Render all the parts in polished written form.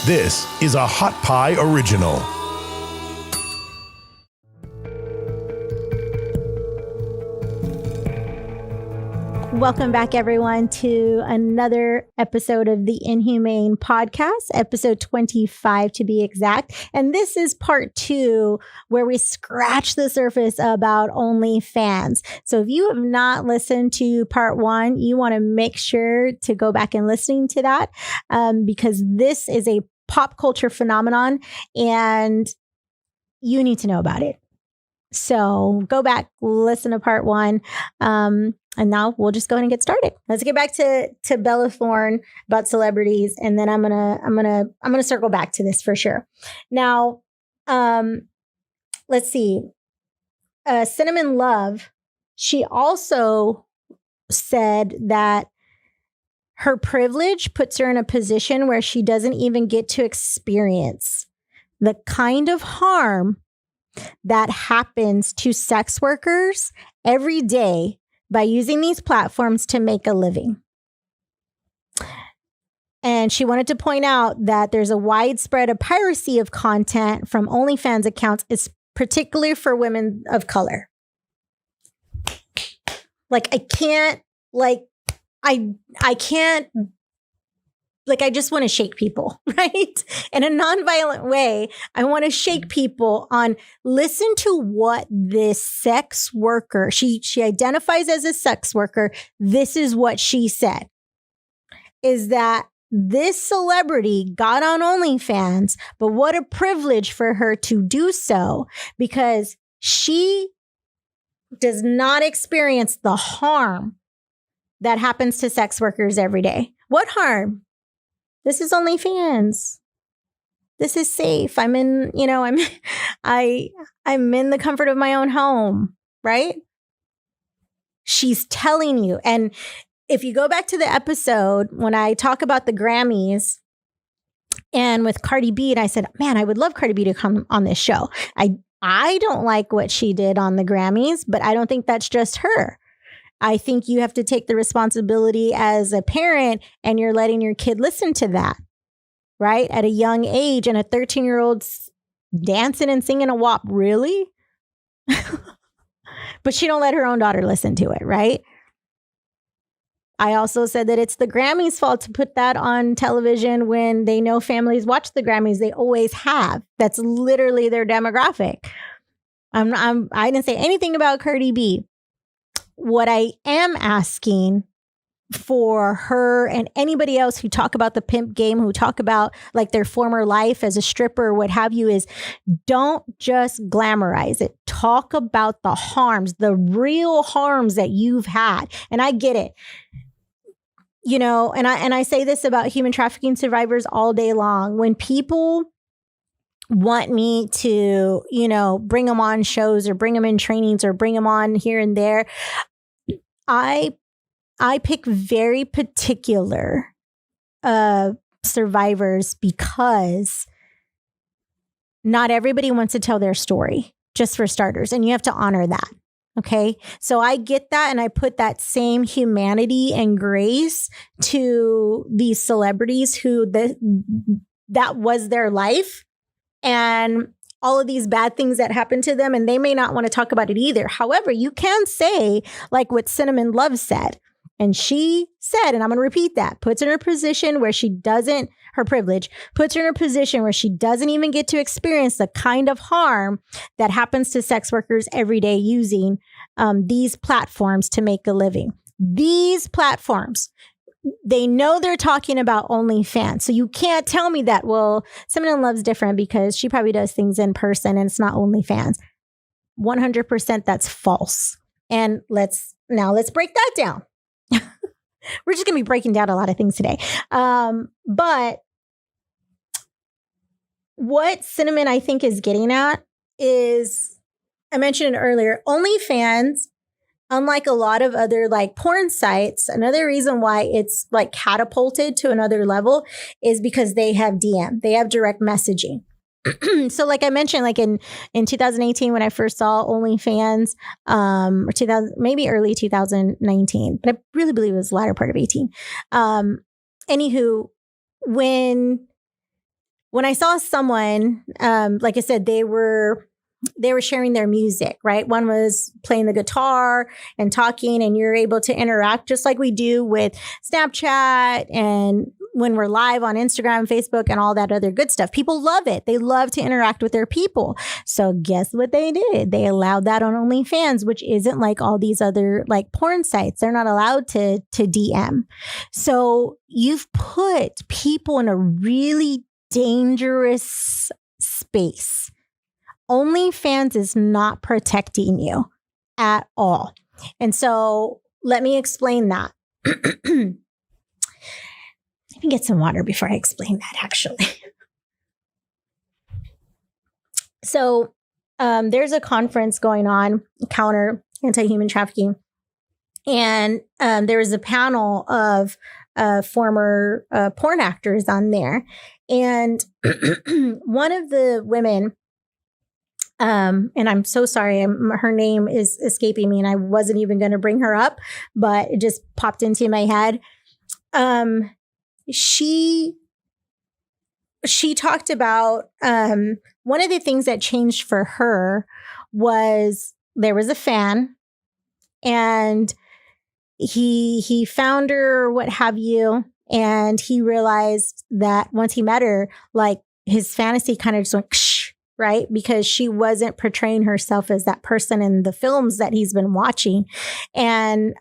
This is a Hot Pie Original. Welcome back, everyone, to another episode of the Inhumane podcast, episode 25 to be exact. And this is part 2, where we scratch the surface about ONLYFans. So if you have not listened to part 1, you want to make sure to go back and listen to that, because this is a pop culture phenomenon and you need to know about it. So go back, listen to part 1. And now we'll just go ahead and get started. Let's get back to Bella Thorne about celebrities, and then I'm gonna circle back to this for sure. Now, let's see. Cinnamon Love, she also said that her privilege puts her in a position where she doesn't even get to experience the kind of harm that happens to sex workers every day by using these platforms to make a living. And she wanted to point out that there's a widespread of piracy of content from ONLYFans accounts, is particularly for women of color. Like, I just want to shake people, right? In a nonviolent way, I want to shake people on, listen to what this sex worker, she identifies as a sex worker. This is what she said, is that this celebrity got on ONLYFans, but what a privilege for her to do so, because she does not experience the harm that happens to sex workers every day. What harm? This is ONLYFans. This is safe. I'm in the comfort of my own home, right? She's telling you. And if you go back to the episode when I talk about the Grammys and with Cardi B, and I said, man, I would love Cardi B to come on this show. I don't like what she did on the Grammys, but I don't think that's just her. I think you have to take the responsibility as a parent, and you're letting your kid listen to that, right? At a young age, and a 13-year-old's dancing and singing a WAP, really? But she don't let her own daughter listen to it, right? I also said that it's the Grammys' fault to put that on television when they know families watch the Grammys. They always have. That's literally their demographic. I didn't say anything about Cardi B. What I am asking for her and anybody else who talk about the pimp game, who talk about like their former life as a stripper or what have you, is don't just glamorize it. Talk about the harms, the real harms that you've had. And I get it. And I say this about human trafficking survivors all day long. When people want me to, bring them on shows or bring them in trainings or bring them on here and there, I pick very particular survivors, because not everybody wants to tell their story, just for starters. And you have to honor that. Okay. So I get that. And I put that same humanity and grace to these celebrities who that was their life, and all of these bad things that happen to them, and they may not want to talk about it either. However, you can say like what Cinnamon Love said. And she said, and I'm going to repeat that, puts her in a position where her privilege puts her in a position where she doesn't even get to experience the kind of harm that happens to sex workers every day using these platforms to make a living. These platforms, they know they're talking about ONLYFans. So you can't tell me that, well, Cinnamon Love's different because she probably does things in person and it's not ONLYFans. 100% that's false. And let's break that down. We're just going to be breaking down a lot of things today. But what Cinnamon, I think, is getting at is, I mentioned it earlier, ONLYFans, unlike a lot of other like porn sites, another reason why it's like catapulted to another level is because they have DM, they have direct messaging. So like I mentioned, like in 2018, when I first saw ONLYFans, or 2000, maybe early 2019, but I really believe it was the latter part of 18. Anywho, when when I saw someone, like I said, they were sharing their music, right? One was playing the guitar and talking, and you're able to interact just like we do with Snapchat and when we're live on Instagram, Facebook, and all that other good stuff. People love it. They love to interact with their people. So guess what they did? They allowed that on OnlyFans, which isn't like all these other like porn sites. They're not allowed to DM. So you've put people in a really dangerous space. OnlyFans is not protecting you at all. And so let me explain that. Let me get some water before I explain that, actually. So there's a conference going on, Counter Anti-Human Trafficking. And there was a panel of former porn actors on there. And one of the women, and I'm so sorry, her name is escaping me and I wasn't even going to bring her up, but it just popped into my head. She talked about one of the things that changed for her was there was a fan and he found her or what have you, and he realized that once he met her, like his fantasy kind of just went ksh, right? Because she wasn't portraying herself as that person in the films that he's been watching. And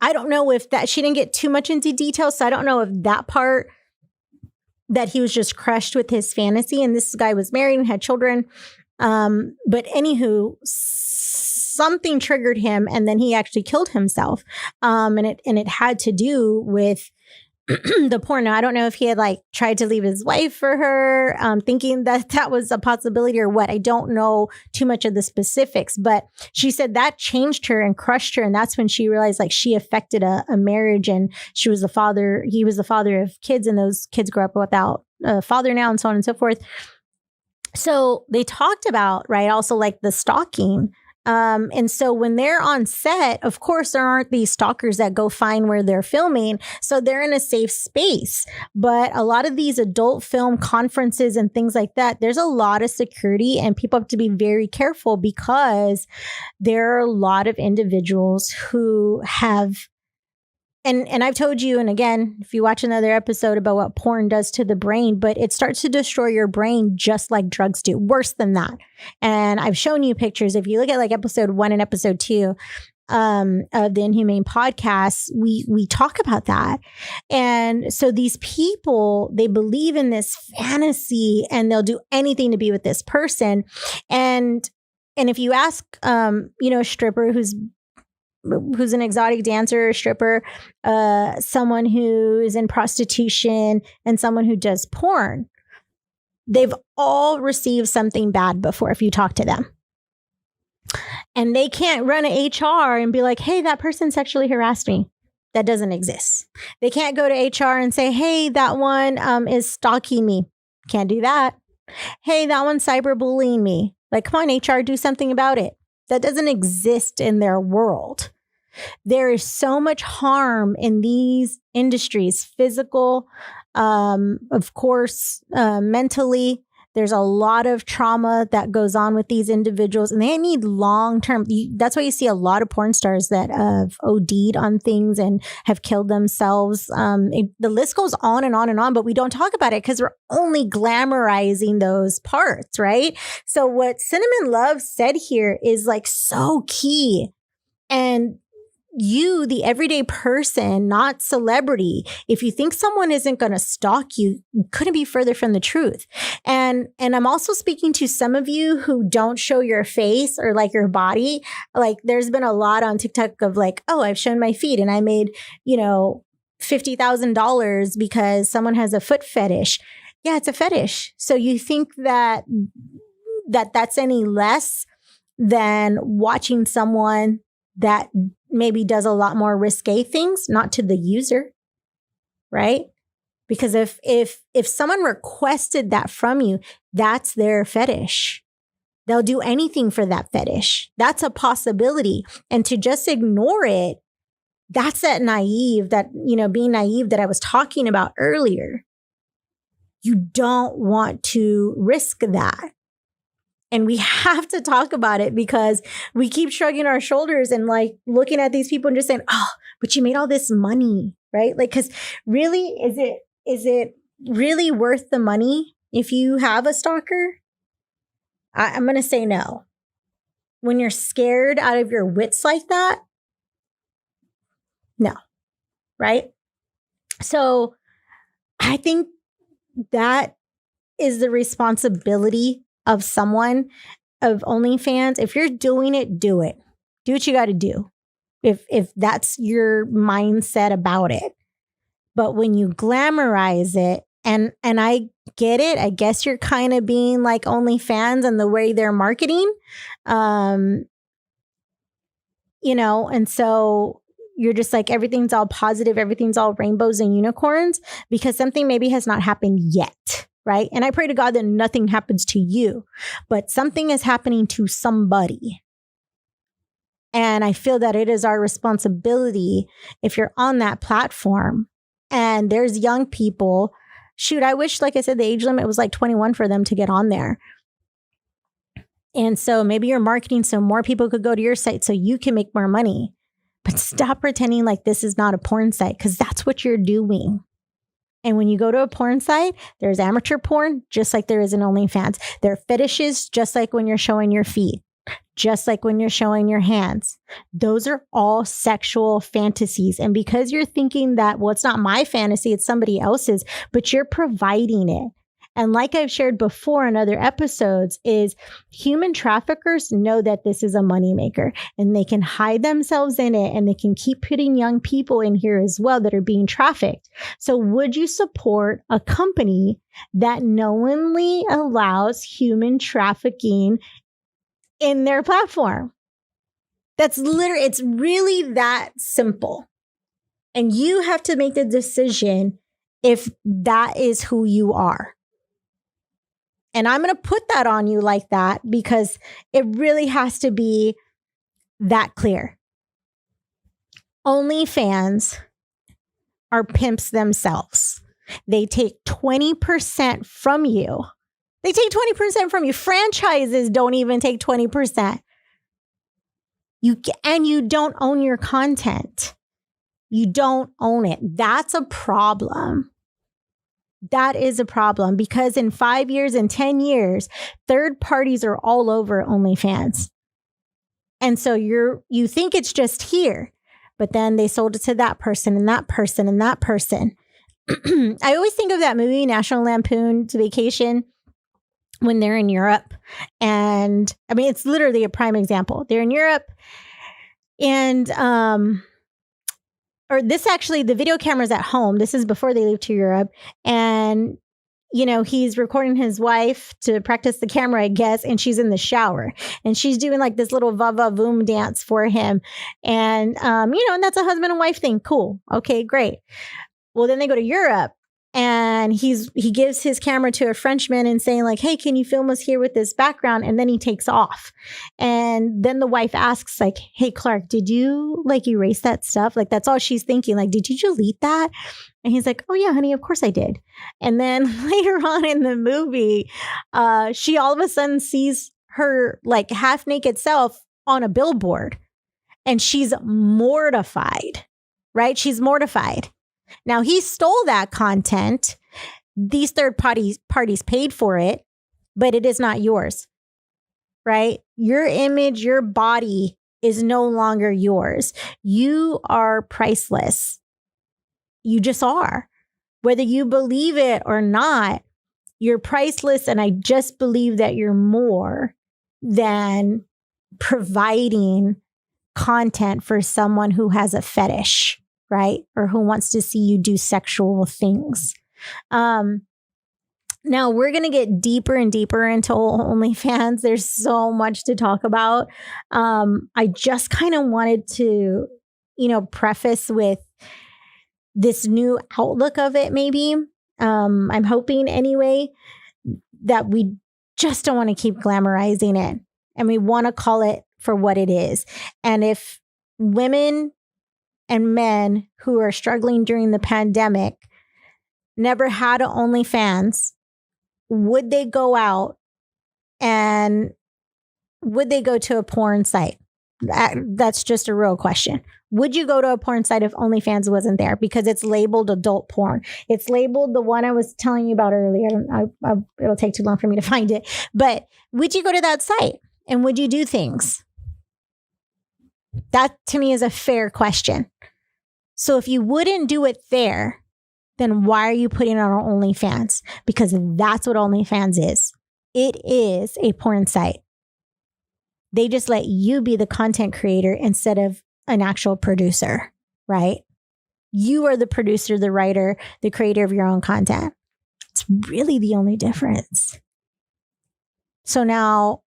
I don't know if that, she didn't get too much into detail. So I don't know if that part that he was just crushed with his fantasy, and this guy was married and had children. But anywho, something triggered him and then he actually killed himself. And it had to do with the porn. Now, I don't know if he had like tried to leave his wife for her, thinking that that was a possibility or what. I don't know too much of the specifics, but she said that changed her and crushed her. And that's when she realized like she affected a marriage, and he was the father of kids, and those kids grew up without a father now, and so on and so forth. So they talked about, right, also like the stalking. And so when they're on set, of course, there aren't these stalkers that go find where they're filming. So they're in a safe space. But a lot of these adult film conferences and things like that, there's a lot of security and people have to be very careful because there are a lot of individuals who have, and I've told you, and again, if you watch another episode about what porn does to the brain, but it starts to destroy your brain just like drugs do, worse than that. And I've shown you pictures. If you look at like episode 1 and episode 2 of the Inhumane podcast, we talk about that. And so these people, they believe in this fantasy and they'll do anything to be with this person. And if you ask, a stripper who's an exotic dancer or stripper, someone who is in prostitution, and someone who does porn, they've all received something bad before if you talk to them. And they can't run an HR and be like, hey, that person sexually harassed me. That doesn't exist. They can't go to HR and say, hey, that one is stalking me. Can't do that. Hey, that one's cyberbullying me. Like, come on, HR, do something about it. That doesn't exist in their world. There is so much harm in these industries, physical, of course, mentally. There's a lot of trauma that goes on with these individuals, and they need long-term. That's why you see a lot of porn stars that have OD'd on things and have killed themselves. The list goes on and on and on, but we don't talk about it because we're only glamorizing those parts, right? So what Cinnamon Love said here is like so key. And you, the everyday person, not celebrity, if you think someone isn't going to stalk you, couldn't be further from the truth. And I'm also speaking to some of you who don't show your face or like your body. Like there's been a lot on TikTok of like, oh, I've shown my feet and I made, $50,000 because someone has a foot fetish. Yeah, it's a fetish. So you think that's any less than watching someone that maybe does a lot more risque things, not to the user, right? Because if someone requested that from you, that's their fetish. They'll do anything for that fetish. That's a possibility. And to just ignore it, that's being naive that I was talking about earlier. you don't want to risk that. And we have to talk about it because we keep shrugging our shoulders and like looking at these people and just saying, oh, but you made all this money, right? Like, because really, is it really worth the money if you have a stalker? I'm going to say no. When you're scared out of your wits like that, no, right? So I think that is the responsibility of someone, of OnlyFans. If you're doing it, do it. Do what you got to do. If that's your mindset about it. But when you glamorize it, and I get it, I guess you're kind of being like OnlyFans and the way they're marketing, you know, and so you're just like, everything's all positive, everything's all rainbows and unicorns because something maybe has not happened yet. Right. And I pray to God that nothing happens to you, but something is happening to somebody. And I feel that it is our responsibility if you're on that platform and there's young people. Shoot, I wish, like I said, the age limit was like 21 for them to get on there. And so maybe you're marketing so more people could go to your site so you can make more money. But stop pretending like this is not a porn site because that's what you're doing. And when you go to a porn site, there's amateur porn, just like there is in OnlyFans. There are fetishes, just like when you're showing your feet, just like when you're showing your hands. Those are all sexual fantasies. And because you're thinking that, well, it's not my fantasy, it's somebody else's, but you're providing it. And like I've shared before in other episodes, is human traffickers know that this is a moneymaker and they can hide themselves in it and they can keep putting young people in here as well that are being trafficked. So would you support a company that knowingly allows human trafficking in their platform? That's literally, it's really that simple. And you have to make the decision if that is who you are. And I'm going to put that on you like that because it really has to be that clear. OnlyFans are pimps themselves. They take 20% from you. They take 20% from you. Franchises don't even take 20%. And you don't own your content. You don't own it. That's a problem. That is a problem because in 5 years and 10 years, third parties are all over OnlyFans. And so you think it's just here, but then they sold it to that person and that person and that person. I always think of that movie, National Lampoon's Vacation, when they're in Europe. And I mean, it's literally a prime example. They're in Europe and, or this actually, the video camera's at home. This is before they leave to Europe. And, you know, he's recording his wife to practice the camera, I guess. And she's in the shower and she's doing like this little va-va-voom dance for him. And, you know, and that's a husband and wife thing. Cool. Okay, great. Well, then they go to Europe and he gives his camera to a Frenchman and saying like, hey, can you film us here with this background? And then he takes off. And then the wife asks like, hey, Clark, did you like erase that stuff? Like, that's all she's thinking. Like, did you delete that? And he's like, oh yeah, honey, of course I did. And then later on in the movie, she all of a sudden sees her like half naked self on a billboard and she's mortified, right? She's mortified. Now, he stole that content. These third parties paid for it, but it is not yours, right? Your image, your body is no longer yours. You are priceless. You just are. Whether you believe it or not, you're priceless. And I just believe that you're more than providing content for someone who has a fetish, right? Or who wants to see you do sexual things. Now we're going to get deeper and deeper into OnlyFans. There's so much to talk about. I just kind of wanted to, you know, preface with this new outlook of it, maybe. I'm hoping anyway, that we just don't want to keep glamorizing it. And we want to call it for what it is. And if women and men who are struggling during the pandemic never had an OnlyFans, would they go out and would they go to a porn site? That's just a real question. Would you go to a porn site if OnlyFans wasn't there? Because it's labeled adult porn. It's labeled the one I was telling you about earlier. It'll take too long for me to find it. But would you go to that site and would you do things? That to me is a fair question. So if you wouldn't do it there, then why are you putting it on OnlyFans? Because that's what OnlyFans is. It is a porn site. They just let you be the content creator instead of an actual producer, right? You are the producer, the writer, the creator of your own content. It's really the only difference. So now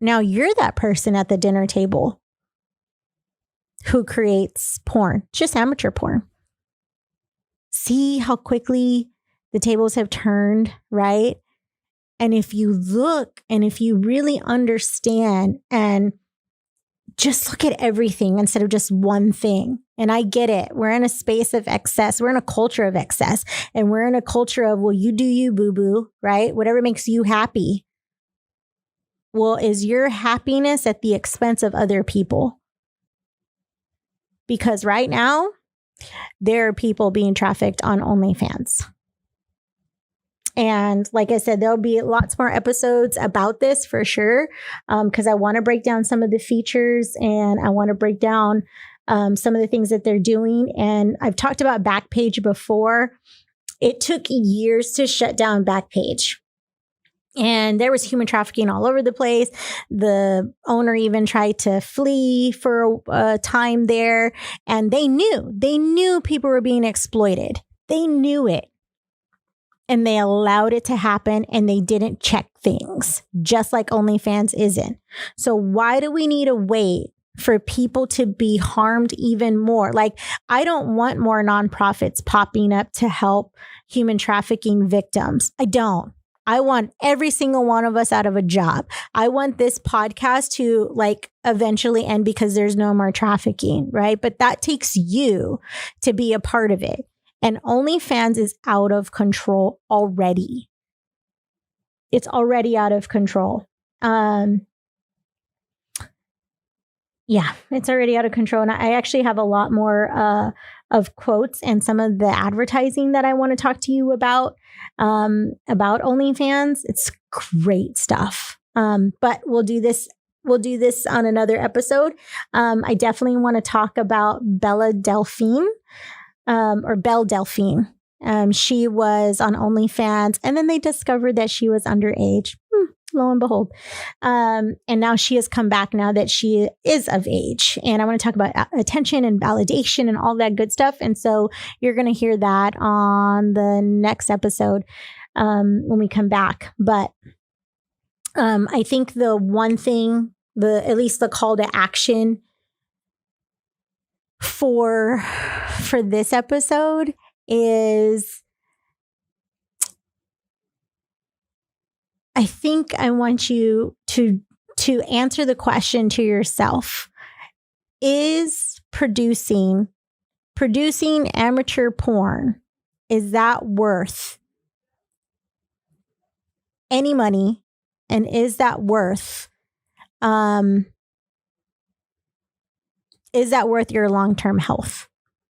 you're that person at the dinner table who creates porn, just amateur porn. See how quickly the tables have turned, right? And if you look and if you really understand and just look at everything instead of just one thing. And I get it. We're in a space of excess. We're in a culture of excess. And we're in a culture of, well, you do you, boo-boo, right? Whatever makes you happy. Well, is your happiness at the expense of other people? Because right now, there are people being trafficked on OnlyFans. And like I said, there'll be lots more episodes about this for sure, because I want to break down some of the features and I want to break down some of the things that they're doing. And I've talked about Backpage before. It took years to shut down Backpage. And there was human trafficking all over the place. The owner even tried to flee for a time there. And they knew people were being exploited. They knew it. And they allowed it to happen and they didn't check things, just like OnlyFans isn't. So why do we need to wait for people to be harmed even more? Like, I don't want more nonprofits popping up to help human trafficking victims. I don't. I want every single one of us out of a job. I want this podcast to eventually end because there's no more trafficking, right? But that takes you to be a part of it. And OnlyFans is out of control already. It's already out of control. Yeah, it's already out of control. And I actually have a lot more of quotes and some of the advertising that I want to talk to you about OnlyFans. It's great stuff. But we'll do this on another episode. I definitely want to talk about Belle Delphine. She was on OnlyFans and then they discovered that she was underage. Lo and behold. And now she has come back now that she is of age. And I want to talk about attention and validation and all that good stuff. And so you're going to hear that on the next episode when we come back. But I think the one thing, at least the call to action for this episode is, I think I want you to answer the question to yourself. Is producing amateur porn, is that worth any money? And is that worth your long-term health?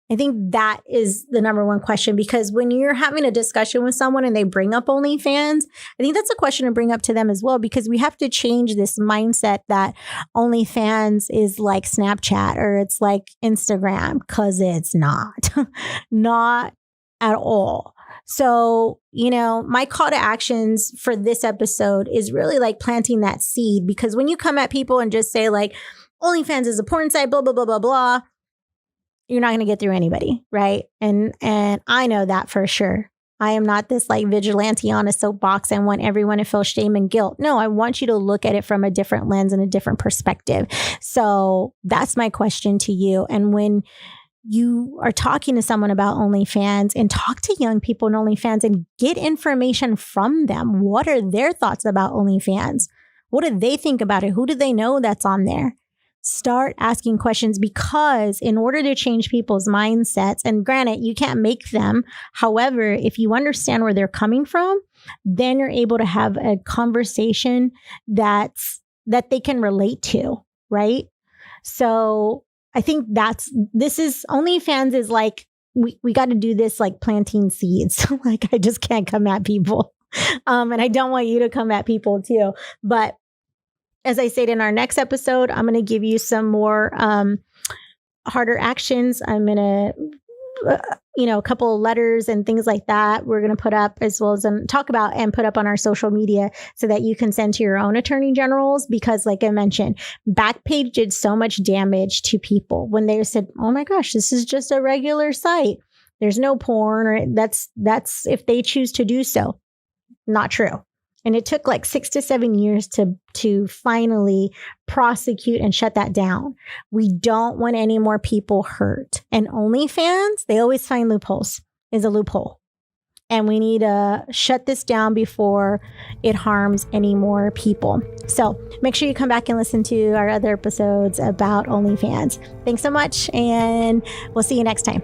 I think that is the number one question, because when you're having a discussion with someone and they bring up OnlyFans, I think that's a question to bring up to them as well, because we have to change this mindset that OnlyFans is like Snapchat or it's like Instagram, because it's not, not at all. So, my call to actions for this episode is really like planting that seed, because when you come at people and just say like, OnlyFans is a porn site, blah, blah, blah, blah, blah, you're not going to get through anybody, right? And I know that for sure. I am not this vigilante on a soapbox and want everyone to feel shame and guilt. No, I want you to look at it from a different lens and a different perspective. So that's my question to you. And when you are talking to someone about OnlyFans, and talk to young people in OnlyFans and get information from them. What are their thoughts about OnlyFans? What do they think about it? Who do they know that's on there? Start asking questions, because in order to change people's mindsets, and granted, you can't make them. However, if you understand where they're coming from, then you're able to have a conversation that they can relate to, right? So I think this is OnlyFans is like, we got to do this like planting seeds. Like, I just can't come at people. And I don't want you to come at people too. But as I said, in our next episode, I'm going to give you some more harder actions. I'm going to, a couple of letters and things like that we're going to put up, as well as talk about and put up on our social media, so that you can send to your own attorney generals. Because like I mentioned, Backpage did so much damage to people when they said, oh my gosh, this is just a regular site. There's no porn, or that's if they choose to do so. Not true. And it took like 6 to 7 years to finally prosecute and shut that down. We don't want any more people hurt. And OnlyFans, they always find loopholes. Is a loophole. And we need to shut this down before it harms any more people. So make sure you come back and listen to our other episodes about OnlyFans. Thanks so much, and we'll see you next time.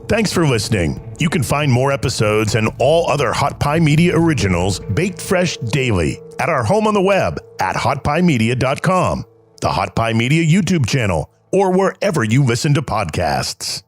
Thanks for listening. You can find more episodes and all other Hot Pie Media originals baked fresh daily at our home on the web at hotpiemedia.com, the Hot Pie Media YouTube channel, or wherever you listen to podcasts.